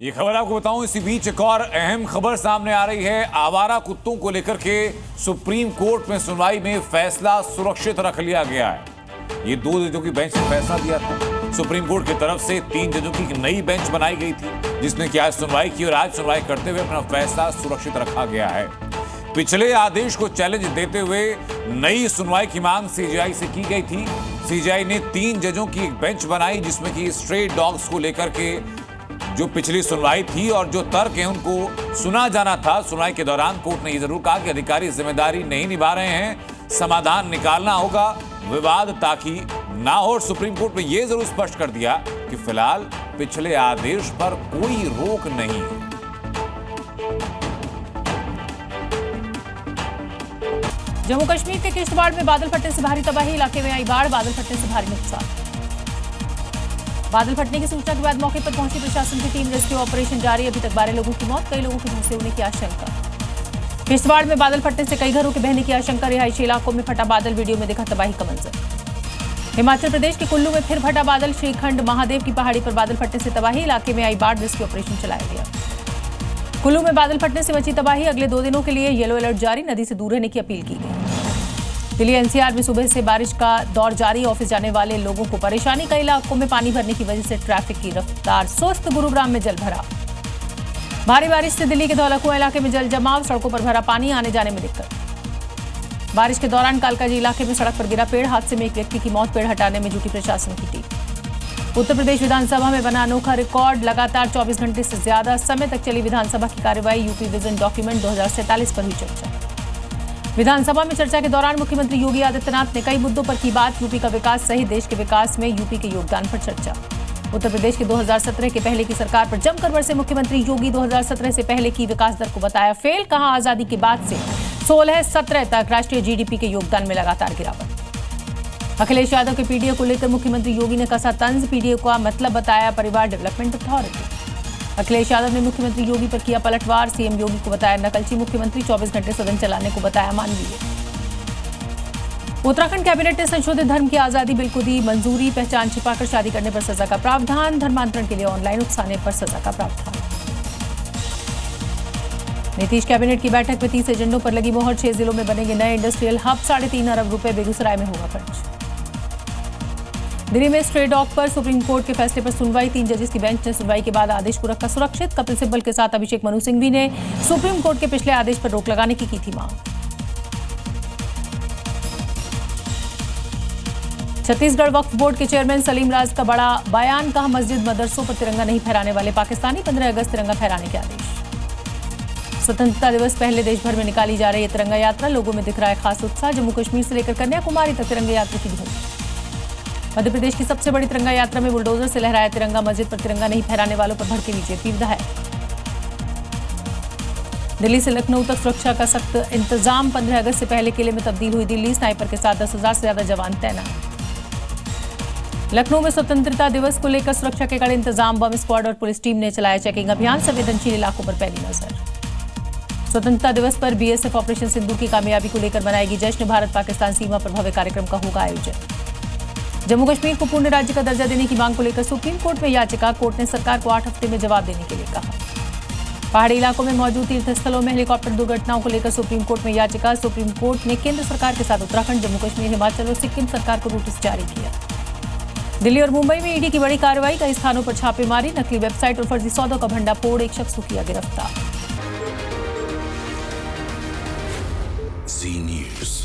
ये खबर आपको बताऊं, इसी बीच एक और अहम खबर सामने आ रही है। आवारा कुत्तों को लेकर के सुप्रीम कोर्ट में सुनवाई में फैसला सुरक्षित रख लिया गया है। ये 2 जजों की बेंच ने फैसला दिया था। सुप्रीम कोर्ट की तरफ से 3 जजों की एक नई बेंच बनाई गई थी, जिसने कि आज सुनवाई की और आज सुनवाई करते हुए अपना फैसला सुरक्षित रखा गया है। पिछले आदेश को चैलेंज देते हुए नई सुनवाई की मांग सीजेआई से की गई थी। सीजेआई ने 3 जजों की एक बेंच बनाई, जिसमें कि स्ट्रे डॉग्स को लेकर के जो पिछली सुनवाई थी और जो तर्क है उनको सुना जाना था। सुनवाई के दौरान कोर्ट ने यह जरूर कहा कि अधिकारी जिम्मेदारी नहीं निभा रहे हैं, समाधान निकालना होगा, विवाद ताकि ना हो। सुप्रीम कोर्ट ने यह जरूर स्पष्ट कर दिया कि फिलहाल पिछले आदेश पर कोई रोक नहीं है। जम्मू कश्मीर के किश्तवाड़ में बादल फटने से भारी तबाही, इलाके में आई बाढ़, बादल फटने से भारी नुकसान। बादल फटने की सूचना के बाद मौके पर पहुंची प्रशासन की टीम, रेस्क्यू ऑपरेशन जारी। अभी तक 12 लोगों की मौत, कई लोगों के झुलसे होने की आशंका। किश्तवाड़ में बादल फटने से कई घरों के बहने की आशंका, रिहायशी इलाकों में फटा बादल, वीडियो में दिखा तबाही का मंजर। हिमाचल प्रदेश के कुल्लू में फिर फटा बादल, श्रीखंड महादेव की पहाड़ी पर बादल फटने से तबाही, इलाके में आई बाढ़, रेस्क्यू ऑपरेशन चलाया गया। कुल्लू में बादल फटने से मची तबाही, अगले 2 दिनों के लिए येलो अलर्ट जारी, नदी से दूर रहने की अपील की गई। दिल्ली एनसीआर में सुबह से बारिश का दौर जारी, ऑफिस जाने वाले लोगों को परेशानी, कई इलाकों में पानी भरने की वजह से ट्रैफिक की रफ्तार सुस्त, गुरुग्राम में जल भरा। भारी बारिश से दिल्ली के धौलाकुआं इलाके में जल जमाव, सड़कों पर भरा पानी, आने जाने में दिक्कत। बारिश के दौरान कालकाजी इलाके में सड़क पर गिरा पेड़, हादसे में एक व्यक्ति की मौत, पेड़ हटाने में जुटी प्रशासन की टीम। उत्तर प्रदेश विधानसभा में बना अनोखा रिकॉर्ड, लगातार 24 घंटे से ज्यादा समय तक चली विधानसभा की कार्यवाही, यूपी विजन डॉक्यूमेंट 2047 पर हुई चर्चा। विधानसभा में चर्चा के दौरान मुख्यमंत्री योगी आदित्यनाथ ने कई मुद्दों पर की बात, यूपी का विकास सहित देश के विकास में यूपी के योगदान पर चर्चा। उत्तर प्रदेश के 2017 के पहले की सरकार पर जमकर बरसे मुख्यमंत्री योगी, 2017 से पहले की विकास दर को बताया फेल, कहा आजादी के बाद से 16-17 तक राष्ट्रीय जीडीपी के योगदान में लगातार गिरावट। अखिलेश यादव के पीडीए को लेकर मुख्यमंत्री योगी ने कसा तंज, पीडीए का मतलब बताया परिवार डेवलपमेंट अथॉरिटी। अखिलेश यादव ने मुख्यमंत्री योगी पर किया पलटवार, सीएम योगी को बताया नकलची, मुख्यमंत्री 24 घंटे सदन चलाने को बताया मानवीय। उत्तराखंड कैबिनेट ने संशोधित धर्म की आजादी बिल को दी मंजूरी, पहचान छिपाकर शादी करने पर सजा का प्रावधान, धर्मांतरण के लिए ऑनलाइन उकसाने पर सजा का प्रावधान। नीतीश कैबिनेट की बैठक में 30 एजेंडों पर लगी मोहर, 6 जिलों में बनेंगे नए इंडस्ट्रियल हब, 3.5 अरब रुपए बेगूसराय में होगा खर्च। दिल्ली में स्ट्रे डॉग पर सुप्रीम कोर्ट के फैसले पर सुनवाई, 3 जजेस की बेंच ने सुनवाई के बाद आदेश को रखा सुरक्षित। कपिल सिब्बल के साथ अभिषेक मनु सिंघवी ने सुप्रीम कोर्ट के पिछले आदेश पर रोक लगाने की थी मांग। छत्तीसगढ़ वक्फ बोर्ड के चेयरमैन सलीम राज का बड़ा बयान, कहा मस्जिद मदरसों पर तिरंगा नहीं फहराने वाले पाकिस्तानी, 15 अगस्त तिरंगा फहराने के आदेश। स्वतंत्रता दिवस पहले देश भर में निकाली जा रही है तिरंगा यात्रा, लोगों में दिख रहा है खास उत्साह, जम्मू कश्मीर से लेकर कन्याकुमारी तक तिरंगा यात्रा की धूम। मध्य प्रदेश की सबसे बड़ी तिरंगा यात्रा में बुलडोजर से लहराया तिरंगा, मस्जिद पर तिरंगा नहीं फहराने वालों पर भड़के बीजेपी विधायक। दिल्ली से लखनऊ तक सुरक्षा का सख्त इंतजाम, 15 अगस्त से पहले किले में तब्दील हुई दिल्ली, स्नाइपर के साथ 10,000 से ज्यादा जवान तैनात। लखनऊ में स्वतंत्रता दिवस को लेकर सुरक्षा के कड़े इंतजाम, बम स्क्वाड और पुलिस टीम ने चलाया चेकिंग अभियान, संवेदनशील इलाकों पर पैनी नजर। स्वतंत्रता दिवस पर बीएसएफ ऑपरेशन सिंदूर की कामयाबी को लेकर बनाएगी जश्न, भारत पाकिस्तान सीमा पर भव्य कार्यक्रम का होगा आयोजन। जम्मू कश्मीर को पूर्ण राज्य का दर्जा देने की मांग को लेकर सुप्रीम कोर्ट में याचिका, कोर्ट ने सरकार को 8 हफ्ते में जवाब देने के लिए कहा। पहाड़ी इलाकों में मौजूद तीर्थस्थलों में हेलीकॉप्टर दुर्घटनाओं को लेकर सुप्रीम कोर्ट में याचिका, सुप्रीम कोर्ट ने केंद्र सरकार के साथ उत्तराखंड, जम्मू कश्मीर, हिमाचल और सिक्किम सरकार को नोटिस जारी किया। दिल्ली और मुंबई में ईडी की बड़ी कार्रवाई, कई स्थानों पर छापेमारी, नकली वेबसाइट और फर्जी सौदों का भंडाफोड़, एक शख्स को किया गिरफ्तार। जी न्यूज़।